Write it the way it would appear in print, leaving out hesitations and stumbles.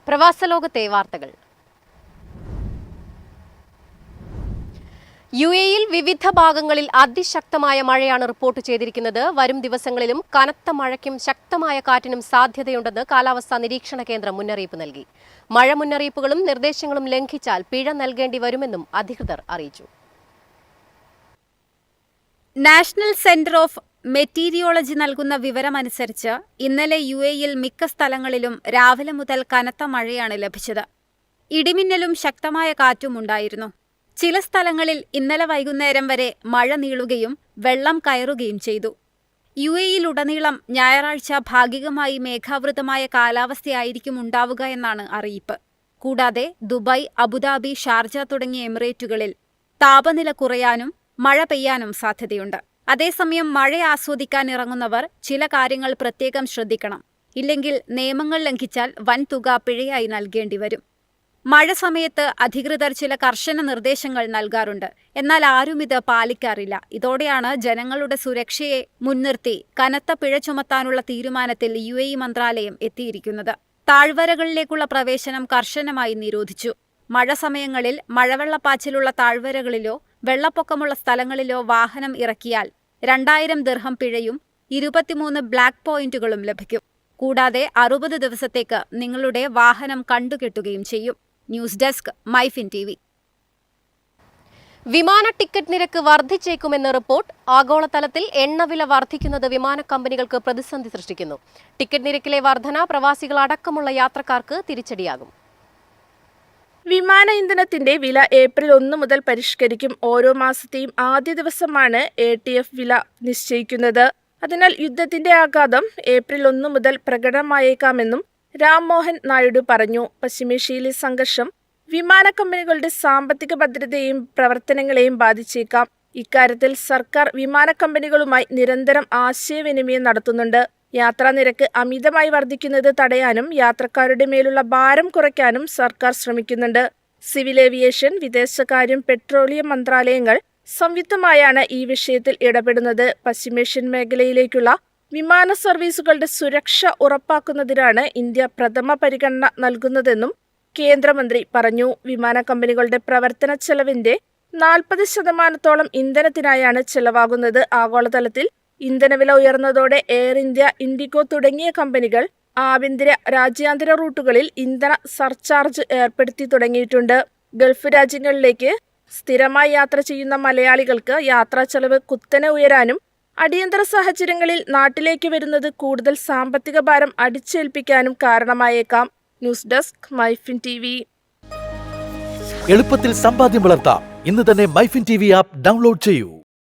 പ്രവാസലോകത്തെ വാർത്തകൾ. യുഎഇയിൽ വിവിധ ഭാഗങ്ങളിൽ അതിശക്തമായ മഴയാണ് റിപ്പോർട്ട് ചെയ്തിരിക്കുന്നത്. വരും ദിവസങ്ങളിലും കനത്ത മഴയ്ക്കും ശക്തമായ കാറ്റിനും സാധ്യതയുണ്ടെന്ന് കാലാവസ്ഥാ നിരീക്ഷണ കേന്ദ്രം മുന്നറിയിപ്പ് നൽകി. മഴ മുന്നറിയിപ്പുകളും നിർദ്ദേശങ്ങളും ലംഘിച്ചാൽ പിഴ നൽകേണ്ടി വരുമെന്നും അധികൃതർ അറിയിച്ചു. നാഷണൽ സെന്റർ ഓഫ് മെറ്റീരിയോളജി നൽകുന്ന വിവരമനുസരിച്ച് ഇന്നലെ യുഎഇയിൽ മിക്ക സ്ഥലങ്ങളിലും രാവിലെ മുതൽ കനത്ത മഴയാണ് ലഭിച്ചത്. ഇടിമിന്നലും ശക്തമായ കാറ്റും ഉണ്ടായിരുന്നു. ചില സ്ഥലങ്ങളിൽ ഇന്നലെ വൈകുന്നേരം വരെ മഴ നീളുകയും വെള്ളം കയറുകയും ചെയ്തു. യുഎഇയിലുടനീളം ഞായറാഴ്ച ഭാഗികമായി മേഘാവൃതമായ കാലാവസ്ഥയായിരിക്കും ഉണ്ടാവുക എന്നാണ് അറിയിപ്പ്. കൂടാതെ ദുബായ്, അബുദാബി, ഷാർജ തുടങ്ങിയ എമിറേറ്റുകളിൽ താപനില കുറയാനും മഴ പെയ്യാനും സാധ്യതയുണ്ട്. അതേസമയം മഴ ആസ്വദിക്കാൻ ഇറങ്ങുന്നവർ ചില കാര്യങ്ങൾ പ്രത്യേകം ശ്രദ്ധിക്കണം. ഇല്ലെങ്കിൽ നിയമങ്ങൾ ലംഘിച്ചാൽ വൻ തുക പിഴയായി നൽകേണ്ടി വരും. മഴ സമയത്ത് അധികൃതർ ചില കർശന നിർദ്ദേശങ്ങൾ നൽകാറുണ്ട്. എന്നാൽ ആരും ഇത് പാലിക്കാറില്ല. ഇതോടെയാണ് ജനങ്ങളുടെ സുരക്ഷയെ മുൻനിർത്തി കനത്ത പിഴ ചുമത്താനുള്ള തീരുമാനത്തിൽ യുഎഇ മന്ത്രാലയം എത്തിയിരിക്കുന്നത്. താഴ്വരകളിലേക്കുള്ള പ്രവേശനം കർശനമായി നിരോധിച്ചു. മഴ സമയങ്ങളിൽ മഴവെള്ളപ്പാച്ചിലുള്ള താഴ്വരകളിലോ വെള്ളപ്പൊക്കമുള്ള സ്ഥലങ്ങളിലോ വാഹനം ഇറക്കിയാൽ 2000 ദിർഹം പിഴയും 23 ബ്ലാക്ക് പോയിന്റുകളും ലഭിക്കും. കൂടാതെ 60 ദിവസത്തേക്ക് നിങ്ങളുടെ വാഹനം കണ്ടുകെട്ടുകയും ചെയ്യും. News desk MyFin TV. വിമാന ടിക്കറ്റ് നിരക്ക് വർദ്ധിച്ചേക്കുമെന്ന് റിപ്പോർട്ട്. ആഗോളതലത്തിൽ എണ്ണവില വർദ്ധിക്കുന്നത് വിമാന കമ്പനികൾക്ക് പ്രതിസന്ധി സൃഷ്ടിക്കുന്നു. ടിക്കറ്റ് നിരക്കിലെ വർധന പ്രവാസികളടക്കമുള്ള യാത്രക്കാർക്ക് തിരിച്ചടിയാകും. വിമാന ഇന്ധനത്തിന്റെ വില ഏപ്രിൽ 1 മുതൽ പരിഷ്കരിക്കും. ഓരോ മാസത്തെയും ആദ്യ ദിവസമാണ് ATF വില നിശ്ചയിക്കുന്നത്. അതിനാൽ യുദ്ധത്തിന്റെ ആഘാതം ഏപ്രിൽ 1 മുതൽ പ്രകടമായേക്കാമെന്നും രാം മോഹൻ നായിഡു പറഞ്ഞു. പശ്ചിമേഷ്യയിലെ സംഘർഷം വിമാന കമ്പനികളുടെ സാമ്പത്തിക ഭദ്രതയെയും പ്രവർത്തനങ്ങളെയും ബാധിച്ചേക്കാം. ഇക്കാര്യത്തിൽ സർക്കാർ വിമാന കമ്പനികളുമായി നിരന്തരം ആശയവിനിമയം നടത്തുന്നുണ്ട്. യാത്രാ നിരക്ക് അമിതമായി വർദ്ധിക്കുന്നത് തടയാനും യാത്രക്കാരുടെ മേലുള്ള ഭാരം കുറയ്ക്കാനും സർക്കാർ ശ്രമിക്കുന്നുണ്ട്. സിവിൽ ഏവിയേഷൻ, വിദേശകാര്യം, പെട്രോളിയം മന്ത്രാലയങ്ങൾ സംയുക്തമായാണ് ഈ വിഷയത്തിൽ ഇടപെടുന്നത്. പശ്ചിമേഷ്യൻ മേഖലയിലേക്കുള്ള വിമാന സർവീസുകളുടെ സുരക്ഷ ഉറപ്പാക്കുന്നതിനാണ് ഇന്ത്യ പ്രഥമ പരിഗണന നൽകുന്നതെന്നും കേന്ദ്രമന്ത്രി പറഞ്ഞു. വിമാന കമ്പനികളുടെ പ്രവർത്തന ചെലവിന്റെ 40% ഇന്ധനത്തിനായാണ് ചെലവാകുന്നത്. ആഗോളതലത്തിൽ ഇന്ധനവില ഉയർന്നതോടെ എയർ ഇന്ത്യ, ഇൻഡിഗോ തുടങ്ങിയ കമ്പനികൾ ആഭ്യന്തര, രാജ്യാന്തര റൂട്ടുകളിൽ ഇന്ധന സർചാർജ് ഏർപ്പെടുത്തി തുടങ്ങിയിട്ടുണ്ട്. ഗൾഫ് രാജ്യങ്ങളിലേക്ക് സ്ഥിരമായി യാത്ര ചെയ്യുന്ന മലയാളികൾക്ക് യാത്രാ ചെലവ് കുത്തനെ ഉയരാനും അടിയന്തര സാഹചര്യങ്ങളിൽ നാട്ടിലേക്ക് വരുന്നത് കൂടുതൽ സാമ്പത്തിക ഭാരം അടിച്ചേൽപ്പിക്കാനും കാരണമായേക്കാം. News desk MyFin TV. എളുപ്പത്തിൽ സമ്പാദ്യം വളർത്താം. ഇന്ന് തന്നെ മൈഫിൻ ടിവി ആപ്പ് ഡൗൺലോഡ് ചെയ്യൂ.